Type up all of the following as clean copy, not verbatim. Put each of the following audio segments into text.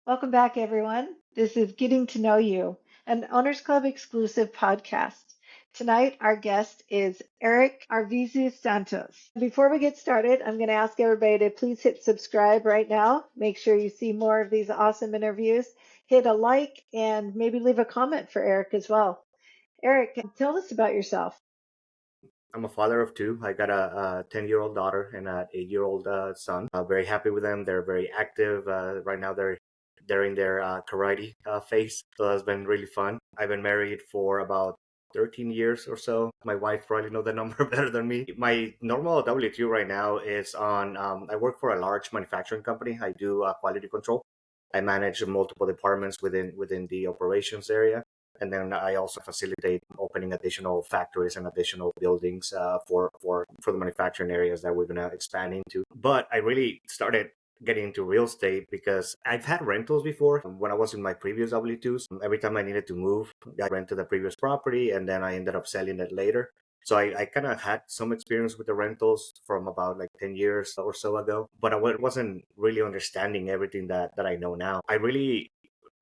Welcome back, everyone. This is Getting to Know You, an Owners Club exclusive podcast. Tonight, our guest is Erick Arvizu Santos. Before we get started, I'm going to ask everybody to please hit subscribe right now. Make sure you see more of these awesome interviews. Hit a like and maybe leave a comment for Erick as well. Erick, tell us about yourself. I'm a father of two. I got a 10-year-old daughter and an 8-year-old son. Very happy with them. They're very active. Right now, they're in their karate phase, so that's been really fun. I've been married for about 13 years or so. My wife probably know the number better than me. My normal W-2 right now is on. I work for a large manufacturing company. I do quality control. I manage multiple departments within the operations area. And then I also facilitate opening additional factories and additional buildings for the manufacturing areas that we're gonna expand into. But I really started getting into real estate because I've had rentals before. When I was in my previous W-2s, every time I needed to move, I rented the previous property and then I ended up selling it later. So I kind of had some experience with the rentals from about like 10 years or so ago, but I wasn't really understanding everything that I know now. I really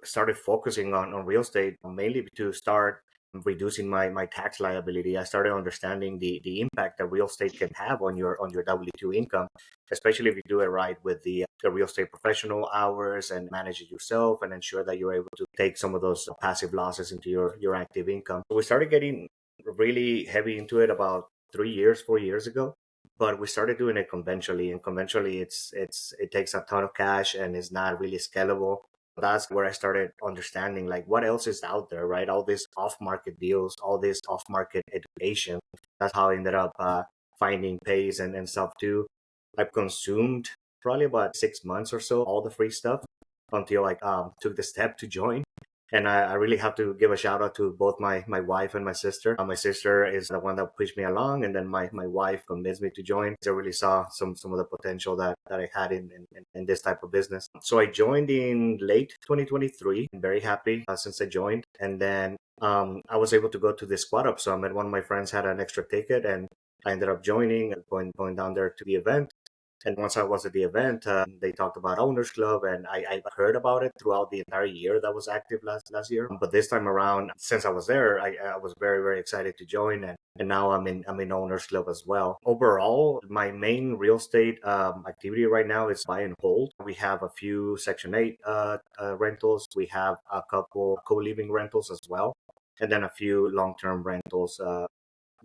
started focusing on real estate mainly to start reducing my tax liability. I started understanding the impact that real estate can have on your W-2 income, especially if you do it right with the real estate professional hours and manage it yourself and ensure that you're able to take some of those passive losses into your active income. So we started getting really heavy into it about 3 years, 4 years ago. But we started doing it conventionally, and conventionally, it takes a ton of cash and is not really scalable. That's where I started understanding like what else is out there, right? All these off-market deals, all this off-market education. That's how I ended up finding Pays and stuff too. I've consumed probably about 6 months or so all the free stuff until I took the step to join. And I really have to give a shout out to both my wife and my sister. My sister is the one that pushed me along, and then my wife convinced me to join. I really saw some of the potential that I had in this type of business. So I joined in late 2023. I'm very happy since I joined. And then I was able to go to the Squad Up Summit. One of my friends had an extra ticket, and I ended up joining and going down there to the event. And once I was at the event, they talked about Owners Club, and I heard about it throughout the entire year that was active last year. But this time around, since I was there, I was very very excited to join, and now I'm in Owners Club as well. Overall, my main real estate activity right now is buy and hold. We have a few Section 8 rentals. We have a couple co-living rentals as well, and then a few long-term rentals.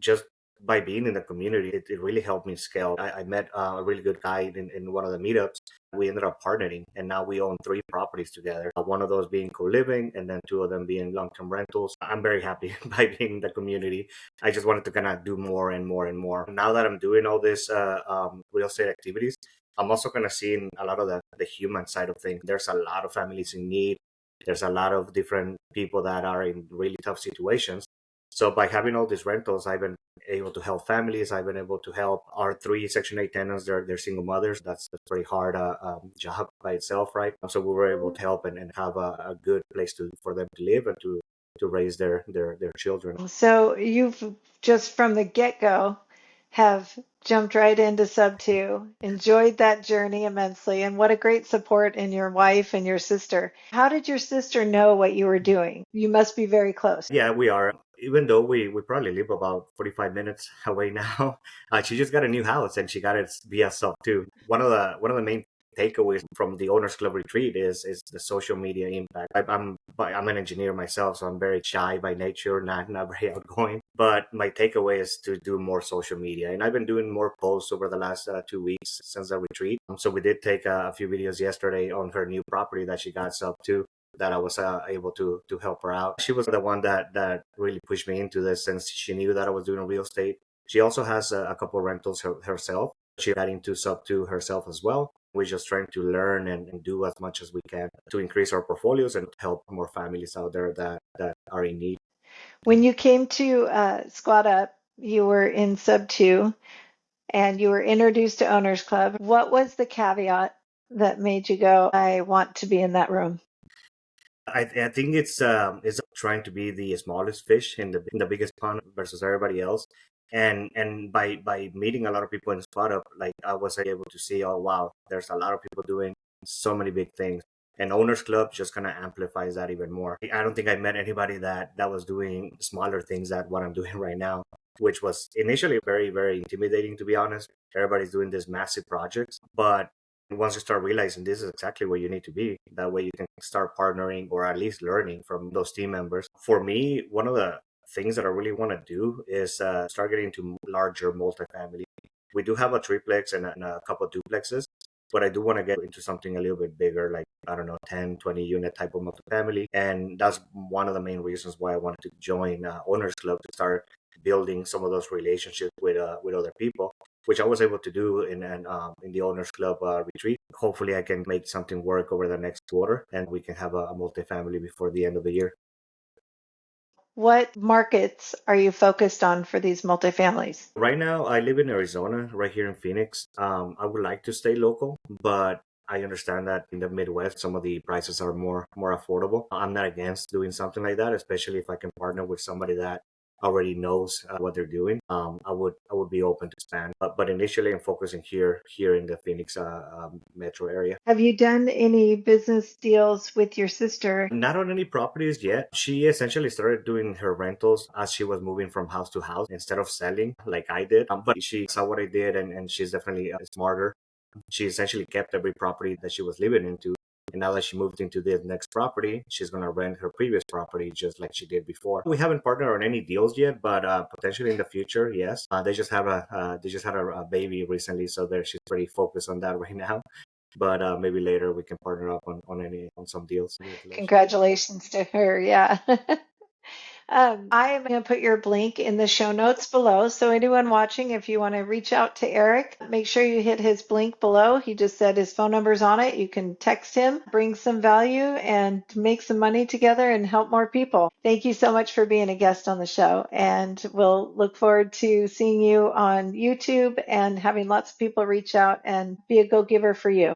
Just by being in the community, it really helped me scale. I met a really good guy in one of the meetups. We ended up partnering, and now we own three properties together. One of those being co-living, and then two of them being long-term rentals. I'm very happy by being in the community. I just wanted to kind of do more and more and more. Now that I'm doing all this real estate activities, I'm also kind of seeing a lot of the human side of things. There's a lot of families in need. There's a lot of different people that are in really tough situations. So by having all these rentals, I've been able to help families. I've been able to help our three Section 8 tenants. They're single mothers. That's a pretty hard job by itself, right? So we were able to help and have a good place for them to live and to raise their children. So you've just from the get-go have jumped right into sub two, enjoyed that journey immensely, and what a great support in your wife and your sister. How did your sister know what you were doing? You must be very close. Yeah, we are. Even though we probably live about 45 minutes away now, she just got a new house and she got it via sub too. One of the main takeaways from the Owners Club retreat is the social media impact. I'm an engineer myself, so I'm very shy by nature, not very outgoing. But my takeaway is to do more social media, and I've been doing more posts over the last 2 weeks since the retreat. So we did take a few videos yesterday on her new property that she got sub to that I was able to help her out. She was the one that really pushed me into this since she knew that I was doing real estate. She also has a couple of rentals herself. She got into sub two herself as well. We're just trying to learn and do as much as we can to increase our portfolios and help more families out there that are in need. When you came to Squad Up, you were in sub two and you were introduced to Owners Club. What was the caveat that made you go, I want to be in that room? I think it's trying to be the smallest fish in the biggest pond versus everybody else. And by meeting a lot of people in the startup, like I was able to see, oh wow, there's a lot of people doing so many big things. And Owners Club just kind of amplifies that even more. I don't think I met anybody that was doing smaller things than what I'm doing right now, which was initially very, very intimidating, to be honest. Everybody's doing these massive projects, but once you start realizing this is exactly where you need to be, that way you can start partnering or at least learning from those team members. For me, one of the things that I really want to do is start getting into larger multifamily. We do have a triplex and a couple of duplexes, but I do want to get into something a little bit bigger, like, I don't know, 10, 20 unit type of multifamily. And that's one of the main reasons why I wanted to join Owners Club, to start building some of those relationships with other people, which I was able to do in the Owners Club retreat. Hopefully, I can make something work over the next quarter, and we can have a multifamily before the end of the year. What markets are you focused on for these multifamilies? Right now, I live in Arizona, right here in Phoenix. I would like to stay local, but I understand that in the Midwest, some of the prices are more affordable. I'm not against doing something like that, especially if I can partner with somebody that already knows what they're doing. I would be open to expand, but initially, I'm focusing here in the Phoenix metro area. Have you done any business deals with your sister? Not on any properties yet. She essentially started doing her rentals as she was moving from house to house instead of selling like I did. But she saw what I did, and she's definitely smarter. She essentially kept every property that she was living into. And now that she moved into this next property, she's going to rent her previous property just like she did before. We haven't partnered on any deals yet, but potentially in the future, yes. They just had a baby recently, so she's pretty focused on that right now. But maybe later we can partner up on some deals. Congratulations. Congratulations to her. Yeah. I am going to put your link in the show notes below. So, anyone watching, if you want to reach out to Erick, make sure you hit his link below. He just said his phone number's on it. You can text him, bring some value, and make some money together and help more people. Thank you so much for being a guest on the show. And we'll look forward to seeing you on YouTube and having lots of people reach out and be a go giver for you.